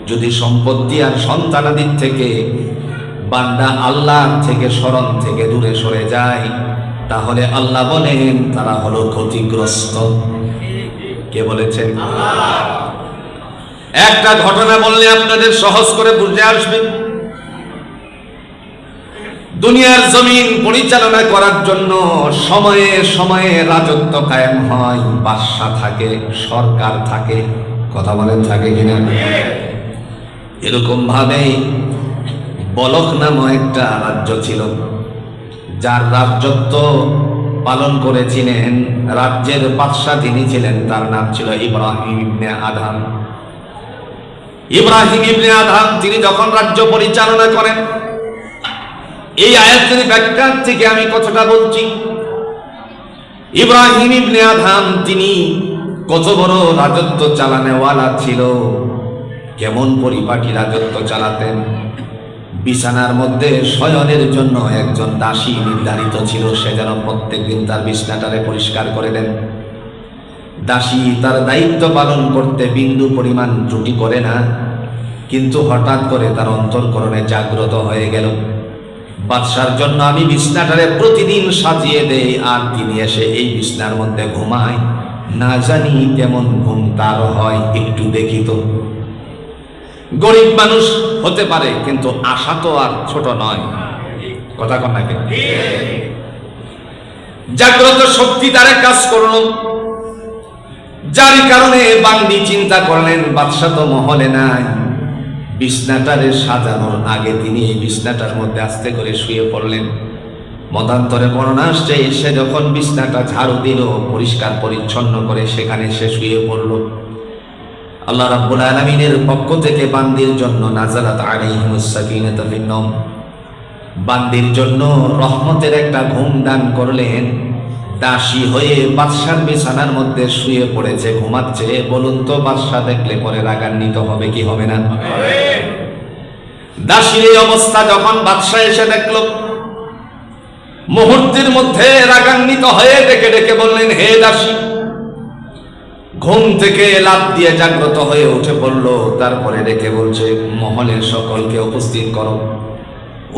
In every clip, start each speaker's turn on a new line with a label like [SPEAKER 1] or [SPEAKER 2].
[SPEAKER 1] যদি সম্পত্তি আর সন্তানাদির থেকে বান্দা আল্লাহর থেকে স্মরণ থেকে দূরে সরে যায়, তাহলে আল্লাহ বলেন তারা হলো ক্ষতিগ্রস্ত। কে বলেছেন? একটা ঘটনা বললে আপনাদের সহজ করে বুঝে আসবে। দুনিয়ার জমিন পরিচালনা করার জন্য সময়ে সময়ে রাজত্ব কায়েম হয়, বাদশা থাকে, সরকার থাকে। কথা বলেন থাকে কিনা? এরকম ভাবে বলক নামক একটা রাজ্য ছিল, যার রাজত্ব পালন করেছিলেন রাজ্যের বাদশা যিনি ছিলেন তার নাম ছিল ইব্রাহিম ইবনে আদহাম। ইব্রাহিম ইবনে আদহাম তিনি যখন রাজ্য পরিচালনা করেন, এই আয়াতের ব্যাখ্যা থেকে আমি কথাটা বলছি। ইব্রাহিম ইবনে আদহাম তিনি কত বড় রাজত্ব চালানেওয়ালা ছিল, কেমন পরিপাটি রাজত্ব চালাতেন। বিছানার মধ্যে শয়নের জন্য একজন দাসী নির্ধারিত ছিল, সে যেন প্রত্যেকদিন তার বিছানাটারে পরিষ্কার করে দেন। দাসী তার দায়িত্ব পালন করতে বিন্দু পরিমাণ ত্রুটি করে না, কিন্তু হঠাৎ করে তার অন্তঃকরণে জাগ্রত হয়ে গেল, বাদশার জন্য আমি বিছানাটারে প্রতিদিন সাজিয়ে দেই, আর তিনি এসে এই বিছানার মধ্যে ঘুমায়। না জানি কেমন ঘুম তার হয়, একটু দেখি তো। গরিব মানুষ হতে পারে, কিন্তু আশা তো আর ছোট নয়। কথা কন নাকি? জাগ্রত শক্তি তারে কাজ করলো, যার কারণে বান্দি চিন্তা করলেন বাদশা তো মহলে নাই, বিছনাটারে সাজানোর আগে তিনি এই বিছনাটার মধ্যে আস্তে করে শুয়ে পড়লেন। মতান্তরে বর্ণনা আসছে, এসে যখন বিছনাটা ঝাড়ু দিল, পরিষ্কার পরিচ্ছন্ন করে সেখানে সে শুয়ে পড়ল। আল্লাহ রাব্বুল আলামিনের পক্ষ থেকে বান্দির জন্য নাযালাত আলাইহিমুস সাকিনাতু ফিন নওম, বান্দির জন্য রহমতের একটা ঘুম দান করলেন। দাসী হয়ে বাদশার বিছানার মধ্যে শুয়ে পড়েছে, ঘুমাচ্ছে। বলুন তো বাদশা দেখলে পরে রাগান্বিত হবে কি হবে না? দাসীর এই অবস্থা যখন বাদশা এসে দেখলো, মুহূর্তের মধ্যে রাগান্বিত হয়ে ডেকে ডেকে বললেন, হে দাসী। ঘুম থেকে লাফ দিয়ে জাগ্রত হয়ে উঠে পড়লো। তারপরে ডেকে বলছে, মহলের সকলকে উপস্থিত করো।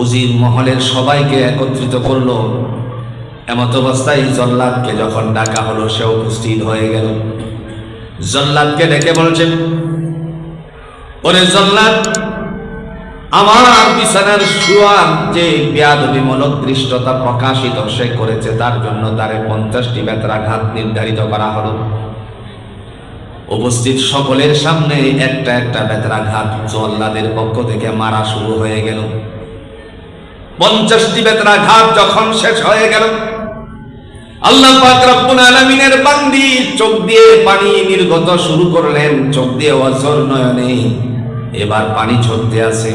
[SPEAKER 1] উজির মহলের সবাইকে একত্রিত করলো। এমত অবস্থায় জল্লাদকে যখন ডাকা হলো, সে উপস্থিত হয়ে গেল। জল্লাদকে ডেকে বলছে, ওরে জল্লাদ, আমার বিছানার শুয়ার যে বেয়াদবিমূলক দৃষ্টতা প্রকাশিত সে করেছে, তার জন্য তারে 50টি বেত্রাঘাত নির্ধারিত করা হলো। উপস্থিত সকলের সামনে একটা একটা বেত্রাঘাত জল্লাদের পক্ষ থেকে মারা শুরু হয়ে গেল। 50টি বেত্রাঘাত যখন শেষ হয়ে গেল, আল্লাহ পাক রব্বুল আলামিনের বান্দি চোখ দিয়ে পানি নির্গত শুরু করলেন। চোখ দিয়ে অঝর নয়নে এবার পানি ঝরতে আছে।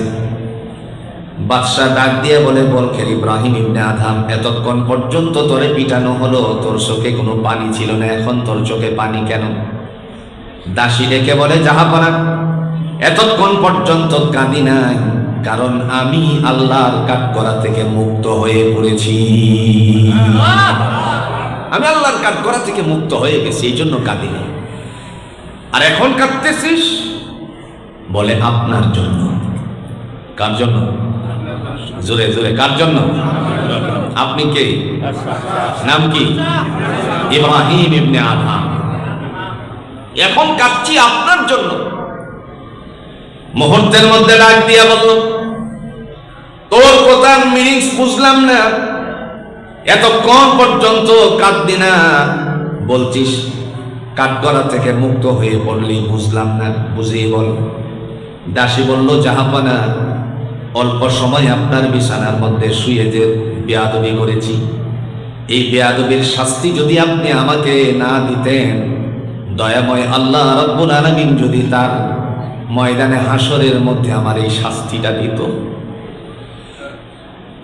[SPEAKER 1] বাদশা ডাক দিয়ে বলে, বল কে ইব্রাহিম ইবনে আদহাম, এতক্ষণ পর্যন্ত তোরে পিটানো হলো, তোর চোখে কোনো পানি ছিল না, এখন তোর চোখে পানি কেন? দাসী ডেকে বলে, জাহাপনা, এতক্ষণ পর্যন্ত কাঁদি নাই, কারণ আমি আল্লাহর কাঠগড়া থেকে মুক্ত হয়ে পড়েছি। আমি আল্লাহর কাঠগড়া থেকে মুক্ত হয়ে গেছি, এই জন্য কাঁদি নাই। আর এখন কাঁদতেছিস? বলে, আপনার জন্য। কার জন্য? জোরে জোরে, কার জন্য? আপনি কে? নাম কি? ইব্রাহিম ইবনে আদহাম। এখন কাঁদছি আপনার জন্য। মুহূর্তের মধ্যে ডাক দিয়া বলল, তোর কথার মিনিংস বুঝলাম না, এতক্ষণ পর্যন্ত কাঁদবি না, বলছিস কাঠগড়া থেকে মুক্ত হয়ে পড়লি, বুঝলাম না, বুঝিয়ে বল। দাসী বলল, জাহাপানা, অল্প সময় আপনার বিছানার মধ্যে শুয়ে যে বেয়াদবি করেছি, এই বেয়াদবির শাস্তি যদি আপনি আমাকে না দিতেন, দয়াময় আল্লাহ রাব্বুল আলামিন যদি তার ময়দানে হাসরের মধ্যে আমার এই শাস্তিটা দিত,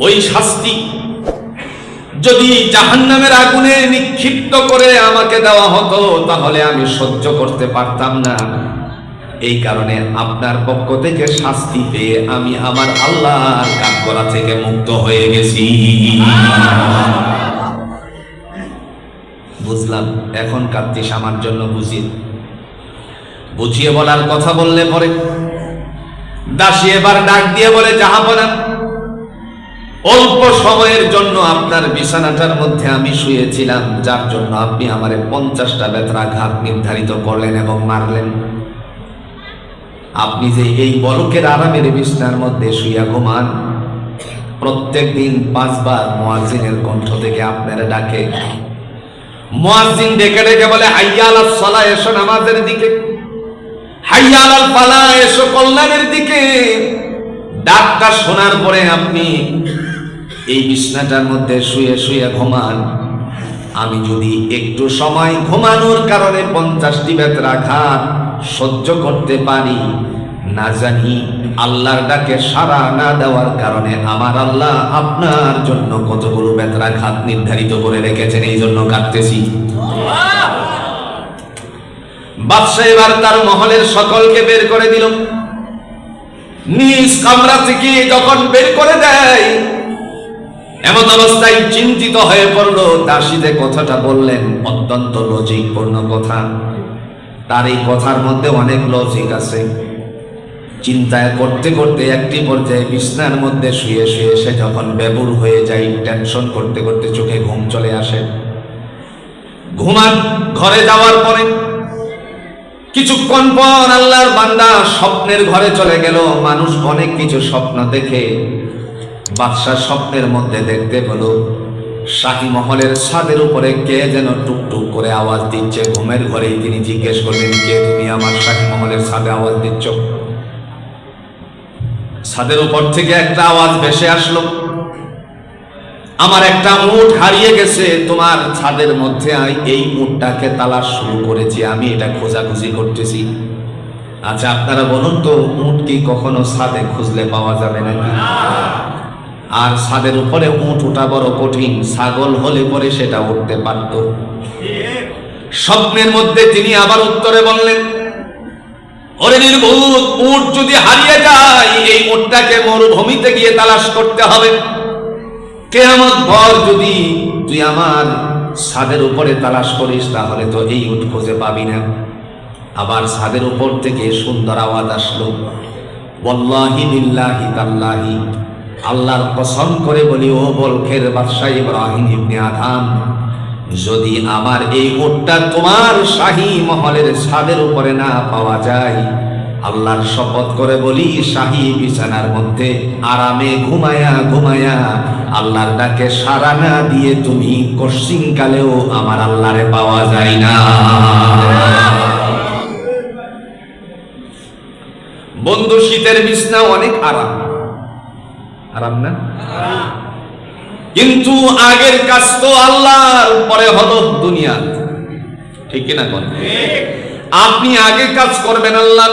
[SPEAKER 1] ওই শাস্তি যদি জাহান্নামের আগুনে নিক্ষিপ্ত করে আমাকে দেওয়া হতো, তাহলে আমি সহ্য করতে পারতাম না। এই কারণে আপনার পক্ষ থেকে শাস্তি পেয়ে আমি আমার আল্লাহর কাঠগড়া থেকে মুক্ত হয়ে গেছি। বুঝলাম, এখন কাঁদতিস আমার জন্য, বুঝিয়ে বলার কথা বললে পরে দাসী এবার ডাক দিয়ে বলে, জাহাপনা, অল্প সময়ের জন্য আপনার বিছানাটার মধ্যে আমি শুয়েছিলাম, যার জন্য আপনি আমারে 50টা বেত্রাঘাত নির্ধারিত করলেন এবং মারলেন। আপনি যে এই বলকের আরামের বিছানার মধ্যে শুইয়া ঘুমান, প্রত্যেক দিন 5 বার মুয়াজ্জিনের কণ্ঠ থেকে আপনারা ডাকে। মুয়াজ্জিন ডেকে ডেকে বলে, হাইয়া আলাস সালাহ, এসো নামাজের দিকে, হাইয়া আলাল ফালাহ, এসো কল্যাণের দিকে। ডাকটা শোনার পরে আপনি এই বিছানাটার মধ্যে শুয়ে শুয়ে ঘুমান। আমি যদি একটু সময় ঘুমানোর কারণে 50টি বেত্রাঘাত সহ্য করতে পারি, না জানি আল্লাহর ডাকে সাড়া না দেওয়ার কারণে আমার আল্লাহ আপনার জন্য কতগুলো বেত্রাঘাত নির্ধারিত করে রেখেছেন, এই জন্য কাঁদতেছি। বাদশা এবার তার মহলের সকলকে বের করে দিল। নিজ কামরা থেকে যখন বের করে দেয়, এমন অবস্থায় চিন্তিত হয়ে পড়লো। দাসী যে কথাটা বললেন অত্যন্ত লজিকপূর্ণ কথা, তার এই কথার মধ্যে অনেক লজিক আছে। চিন্তায় করতে করতে একটি পর্যায়ে বিছানার মধ্যে শুয়ে শুয়ে সে যখন বেবুর হয়ে যায়, টেনশন করতে করতে চোখে ঘুম চলে আসে। ঘুমান ঘরে যাওয়ার পরে কিছুক্ষণ পর আল্লাহর বান্দা স্বপ্নের ঘরে চলে গেল। মানুষ অনেক কিছু স্বপ্ন দেখে। বাদশা স্বপ্নের মধ্যে দেখতে পেল শাহী মহলের ছাদের উপরে কে যেন টুকটুক করে আওয়াজ দিচ্ছে। ঘুমের ঘরেই তিনি জিজ্ঞেস করলেন, কে তুমি আমার শাহী মহলের ছাদে আওয়াজ দিচ্ছ? ছাদের উপর থেকে একটা আওয়াজ ভেসে আসলো, আমার একটা উট হারিয়ে গেছে, তোমার ছাদের মধ্যে এই উটটাকে তালাশ শুরু করেছি, আমি এটা খোঁজাখুঁজি করতেছি। আচ্ছা আপনারা বলুন তো, উট কি কখনো ছাদে খুঁজলে পাওয়া যাবে নাকি? আর ছাদের উপরে উট ওঠা বড় কঠিন, ছাগল হলে পরে সেটা উঠতে পারত। স্বপ্নের মধ্যে তিনি আবার উত্তরে বললেন, ওরে নির্ভুত, উট যদি হারিয়ে যায় এই উটটাকে মরুভূমিতে গিয়ে তালাশ করতে হবে। কিয়ামত ভর যদি তুই আমার ছাদের উপরে তালাশ করিস তাহলে তো এই উট খুঁজে পাবি না। আবার ছাদের উপর থেকে সুন্দর আওয়াজ আসলো, ওয়াল্লাহি বিল্লাহি তাল্লাহি, আল্লাহর কসম করে বলি ও বলখের বাদশা ইব্রাহিম ইবনে আদম, যদি আমার এই উটটা তোমার শাহী মহলের ছাদের উপরে না পাওয়া যায়, আল্লাহর শপথ করে বলি শাহী বিছানার মধ্যে আরামে ঘুমায়া ঘুমায়া আল্লাহর ডাকে সাড়া না দিয়ে তুমি কশিন কালেও আমার আল্লাহরে পাওয়া যায় না। বন্ধু, শীতের বিছনা অনেক আরাম, আরাম না? কিন্তু আগের কাজ তো আল্লাহর, পরে হলো দুনিয়া, ঠিক কিনা কোন? আপনি আগে কাজ করবেন আল্লাহ,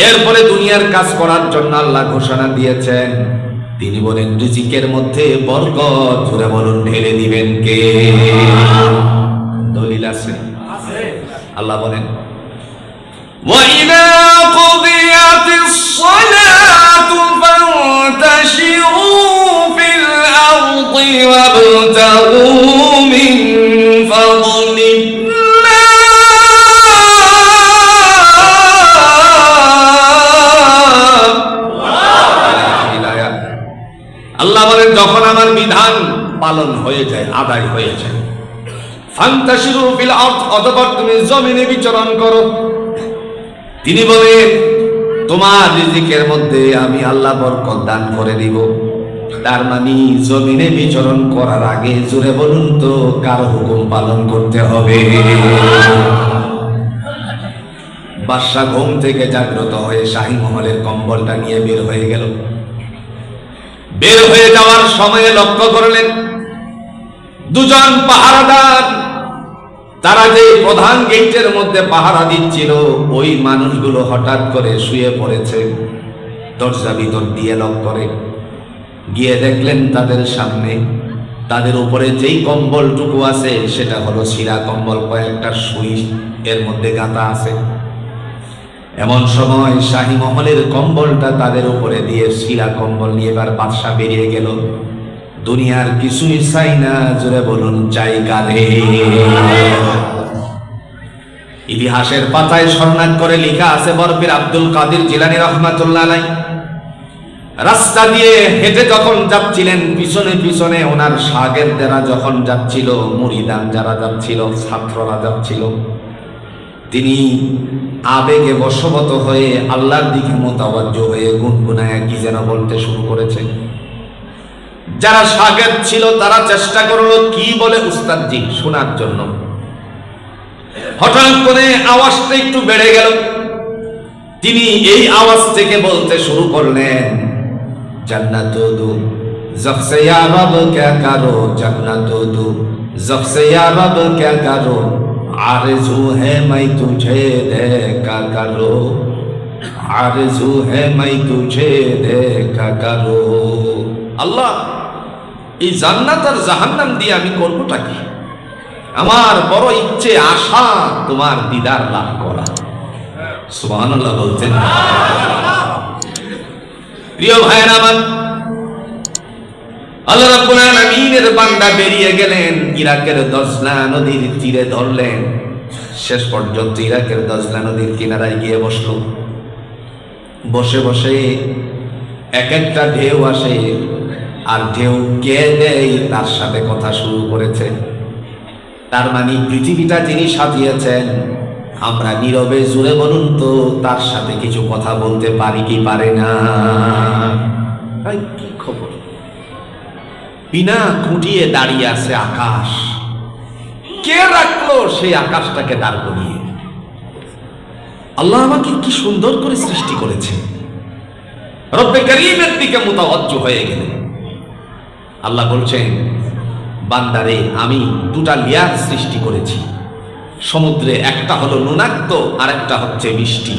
[SPEAKER 1] এরপরে দুনিয়ার কাজ করার জন্য আল্লাহ ঘোষণা দিয়েছেন। তিনি বলেন রিজিকের মধ্যে বরকত, জোরে বলুন ঢেলে দিবেন কে? দলিল আছে? আল্লাহ বলেন, وَإِذَا قُضِيَتِ الصَّلَاةُ فَانتَشِرُوا فِي الْأَرْضِ وَابْتَغُوا مِنْ فَضْلِ اللَّهِ। আল্লাহ বলেন যখন আমার বিধান পালন হয়ে যায়, আদায় হয়ে যায়, ফান্তাশিরু ফিল আরদ, অতঃপর তুমি জমিনে বিচরণ করো। তিনি বলেন তোমার রিজিকের মধ্যে আমি আল্লাহ বরকত দান করে দিব। তার মানে জমিনে বিচরণ করার আগে জোরে বলুন তো কার হুকুম পালন করতে হবে? বাদশা ঘুম থেকে জাগ্রত হয়ে শাহী মহলের কম্বলটা নিয়ে বের হয়ে গেল। বের হয়ে যাওয়ার সময়ে লক্ষ্য করলেন দুজন পাহারাদার, তারা যে প্রধান গেটের মধ্যে পাহারা দিচ্ছিল, ওই মানুষগুলো হঠাৎ করে শুয়ে পড়েছে। দরজা ভিতর দিয়ে লক করে গিয়ে দেখলেন তাদের সামনে, তাদের উপরে যেই কম্বলটুকু আছে সেটা হলো ছিঁড়া কম্বল, কয়েকটা সুই এর মধ্যে গাঁথা আছে। এমন সময় শাহী মহলের কম্বলটা তাদের উপরে দিয়ে ছিঁড়া কম্বল নিয়ে এবার বাদশা বেরিয়ে গেল। দুনিয়ার কিছুই চাই না, জোরে বলুন চাই কারে? ইতিহাসের পাতায় স্বর্ণাক্ষরে করে লেখা আছে বরফির আব্দুল কাদের জিলানী রাহমাতুল্লাহ আলাইহি রাস্তা দিয়ে হেঁটে যখন যাচ্ছিলেন, পিছনে পিছনে ওনার শাগিরদেরা যখন যাচ্ছিল, মুরিদান যারা যাচ্ছিল, ছাত্ররা যাচ্ছিল, তিনি আবেগে বশবর্তী হয়ে আল্লাহর দিকে মোতাওয়াজ্জহ হয়ে গুনগুনায় কি যেন বলতে শুরু করেছে। যারা শাগির ছিল তারা চেষ্টা করলো কি বলে উস্তাদজি শোনার জন্য। হঠাৎ করে আওয়াজটা একটু বেড়ে গেল, তিনি এই আওয়াজ থেকে বলতে শুরু করলেন, जन्नत दो जब से या रब क्या करो, जन्नत दो जब से या रब क्या करो, आरज़ू है मैं तुझे देखा करो, आरज़ू है मैं तुझे देखा करो। আল্লাহ, এই জান্নাত আর জাহান্নাম দিয়ে আমি করবোটা কি? আমার বড় ইচ্ছে আশা তোমার দিদার লাভ করা। সুবহানাল্লাহ বলতেন। প্রিয় ভাইরা আমার, আল্লাহ রাব্বুল আলামিনের বান্দা বেরিয়ে গেলেন, ইরাকের দজলা নদীর তীরে ধরলেন। শেষ পর্যন্ত ইরাকের দজলা নদীর কিনারায় গিয়ে বসলো। বসে বসে এক একটা ঢেউ আসে আর ঢেউ কে দেয় তার সাথে কথা শুরু করেছে। তার মানে পৃথিবীটা যিনি সাজিয়েছেন, আমরা নীরবে জুড়ে বলুন তো তার সাথে কিছু কথা বলতে পারি কি পারে না? কি খবর? বিনা খুঁটিয়ে দাঁড়িয়ে আছে আকাশ। কে রাখলো সেই আকাশটাকে দাঁড় করিয়ে? আল্লাহ আমাকে কি সুন্দর করে সৃষ্টি করেছে। রব্বে করিমের দিকে মুতাওয়াজ্জহ হয়ে গেলেন। আল্লাহ বলছেন, বান্দারে আমি দুটা লেয়ার সৃষ্টি করেছি সমুদ্রে, একটা হলো নুনাক্ত আর একটা হচ্ছে মিষ্টি।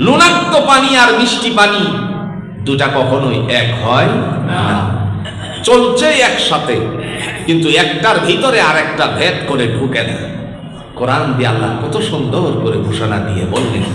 [SPEAKER 1] নুনাক্ত পানি আর মিষ্টি পানি দুটা কখনোই এক হয় না, চলছে একসাথে, কিন্তু একটার ভিতরে আর একটা ভেদ করে ঢুকে দেয়। কোরআন দিয়ে আল্লাহ কত সুন্দর করে ঘোষণা দিয়ে বললেন,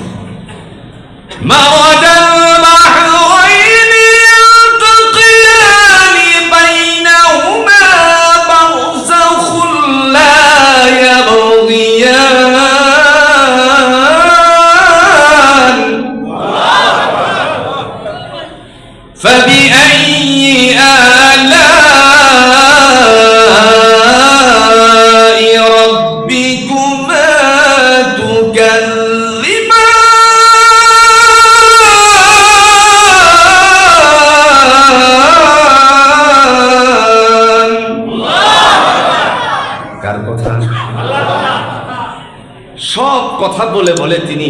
[SPEAKER 1] সব কথা বলে বলে তিনি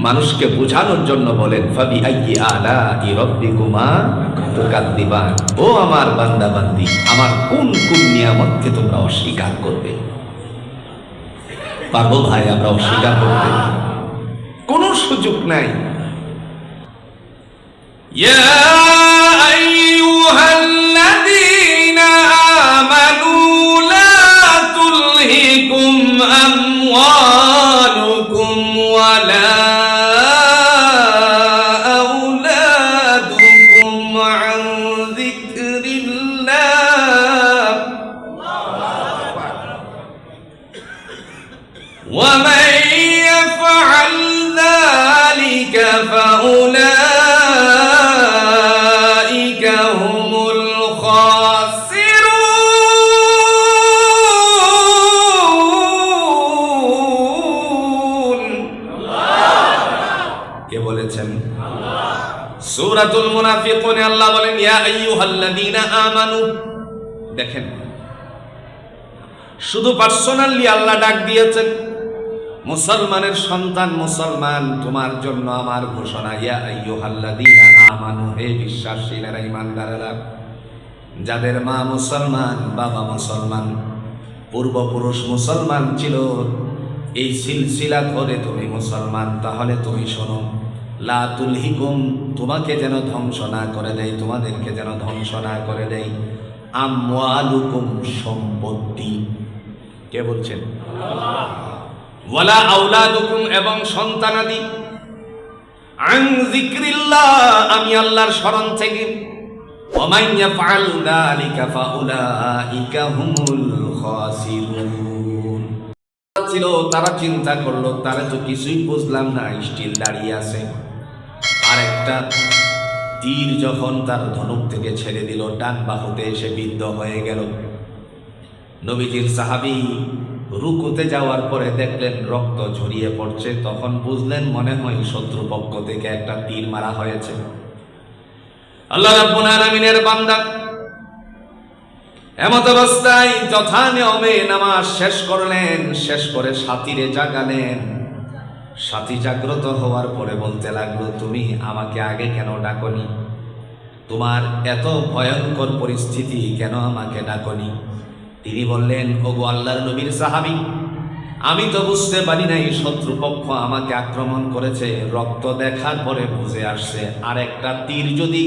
[SPEAKER 1] মানুষকে বোঝানোর জন্য বলেন, ফাবি আইয়ি আলাই রাব্বিকুমা তুকাদ্দিবান। ও আমার বান্দা বান্দি, আমার কোন কোন নিয়ামতকে তোমরা অস্বীকার করবে? পারবো ভাই আমরা অস্বীকার করতে? কোনো সুযোগ নাই। ইয়া আইয়ুহাল্লাযীনা আমানু লা তুলহিকুম আমওয়ালুকুম ওয়ালা আওলাদুকুম আন যিকরিল্লাহ ওয়া মান ইয়াফআল যালিকা ফাউলাইকা হুমুল খাসিরুন। কে বলেছেন? সূরাতুল মুনাফিকুনে আল্লাহ বলেন, ইয়া আইয়ুহাল্লাযীনা আমানু। দেখেন, শুধু পার্সোনালি আল্লাহ ডাক দিয়েছেন। মুসলমানের সন্তান মুসলমান, তোমার জন্য আমার ঘোষণা, ইয়া আইয়ুহাল্লাযীনা আমানু, হে বিশ্বাসীরা, ঈমানদারেরা, যাদের মা মুসলমান, বাবা মুসলমান, পূর্বপুরুষ মুসলমান ছিল, এই সিলসিলা ধরে তুমি মুসলমান, তাহলে তুমি শোনো, লা তুলহিকুম, তোমাকে যেন ধ্বংস না করে দেয়, তোমাদেরকে যেন ধ্বংস না করে দেয়, আমওয়ালুকুম, সম্পত্তি। কে বলছেন? আল্লাহ। ওয়ালা আওলাদুকুম, এবং সন্তানাদি, আন যিকরিল্লাহ, আমি আল্লাহর স্মরণ থেকে, ওয়া মান ইয়াফআল যালিকা ফাউলাইকা হুমুল খাসিরুন। ছিল, তারা চিন্তা করলো তারা তো কিছুই বুঝলাম না, স্টিল দাঁড়িয়ে আছে। আর একটা তীর যখন তার ধনুক থেকে ছেড়ে দিল, ডান বাহুতে এসে বিদ্ধ হয়ে গেল। নবীজির সাহাবী রুকুতে যাওয়ার পরে দেখলেন রক্ত ঝরিয়ে পড়ছে, তখন বুঝলেন মনে হয় শত্রুপক্ষ থেকে একটা তীর মারা হয়েছে। আল্লাহ রাব্বুল আলামিনের বান্দা এমত অবস্থায় যথা নিয়মে নামাজ শেষ করলেন, শেষ করে সাথীরে জাগালেন। সাথী জাগ্রত হওয়ার পরে বলতে লাগলো, তুমি আমাকে আগে কেন ডাকনি? তোমার এত ভয়ঙ্কর পরিস্থিতি, কেন আমাকে ডাকনি? তিনি বললেন, ওগো আল্লাহর নবীর সাহাবী, আমি তো বুঝতে পারি নাই শত্রুপক্ষ আমাকে আক্রমণ করেছে। রক্ত দেখার পরে বুঝে আসছে আর একটা তীর যদি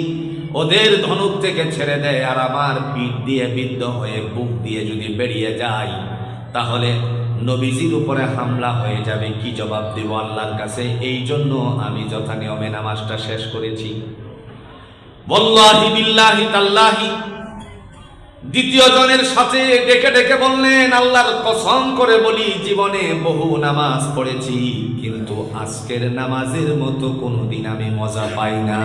[SPEAKER 1] ওদের ধনুক থেকে ছেড়ে দেয় আর আমার পিঠ দিয়ে বিদ্ধ হয়ে বুক দিয়ে যদি বেরিয়ে যায়, তাহলে নবীজির উপরে হামলা হয়ে যাবে। কি জবাব দেব আল্লাহর কাছে? এই জন্য আমি যথা নিয়মে নামাজটা শেষ করেছি। ওয়াল্লাহি বিল্লাহি তাল্লাহি দ্বিতীয় জনের সাথে ডেকে ডেকে বললেন, আল্লাহর কসম করে বলি, জীবনে বহু নামাজ পড়েছি, কিন্তু আজকের নামাজের মতো কোনোদিন আমি মজা পাই না।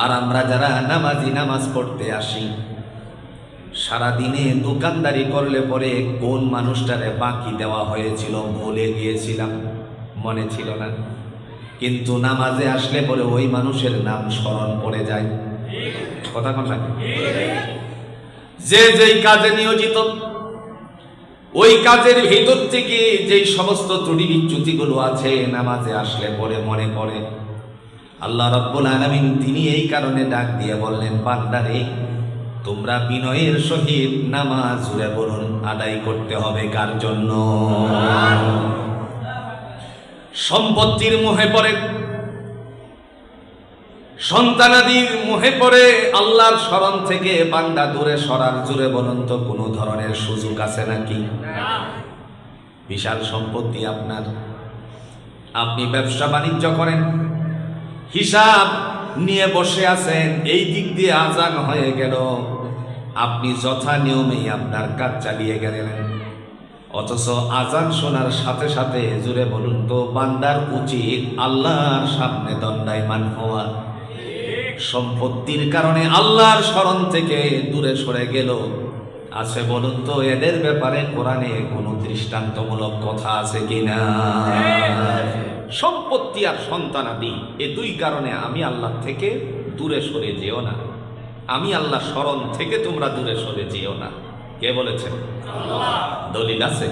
[SPEAKER 1] আর আমরা যারা নামাজি, নামাজ পড়তে আসি, সারাদিনে দোকানদারি করলে পরে কোন মানুষটারে বাকি দেওয়া হয়েছিল ভুলে গিয়েছিলাম, মনে ছিল না, কিন্তু নামাজে আসলে পরে ওই মানুষের নাম স্মরণ পড়ে যায়। কথা কোন লাগে? যে যেই কাজে নিয়োজিত, ওই কাজের ভিতর থেকে যেই সমস্ত ত্রুটি বিচ্যুতিগুলো আছে নামাজে আসলে পরে মনে পড়ে। আল্লাহ রাব্বুল আলামিন তিনি এই কারণে ডাক দিয়ে বললেন, বান্দারে, তোমরা বিনয়ের সহিত নামাজ জুড়ে বলুন আদায় করতে হবে। কার জন্য? সম্পত্তির মোহে পড়ে, সন্তানাদির মোহে পড়ে আল্লাহর স্মরণ থেকে বান্দা দূরে সরার, জুড়ে বলুন তো কোনো ধরনের সুযোগ আছে নাকি? বিশাল সম্পত্তি আপনার, আপনি ব্যবসা বাণিজ্য করেন, হিসাব নিয়ে বসে আছেন, এই দিক দিয়ে আজান হয়ে গেল, আপনি যথা নিয়মেই আপনার কাজ চালিয়ে গেলেন, অথচ আজান শোনার সাথে সাথে জুড়ে বলুন তো বান্দার উচিত আল্লাহর সামনে দণ্ডায়মান হওয়া। সম্পত্তির কারণে আল্লাহর স্মরণ থেকে দূরে সরে গেল, আছে বলুন তো এদের ব্যাপারে কোরআনে কোনো দৃষ্টান্তমূলক কথা আছে কিনা? সম্পত্তি আর সন্তানাদি, এ দুই কারণে আমি আল্লাহ থেকে দূরে সরে যেও না, আমি আল্লাহ স্মরণ থেকে তোমরা দূরে সরে যেও না। কে বলেছেন? দলিল আছে?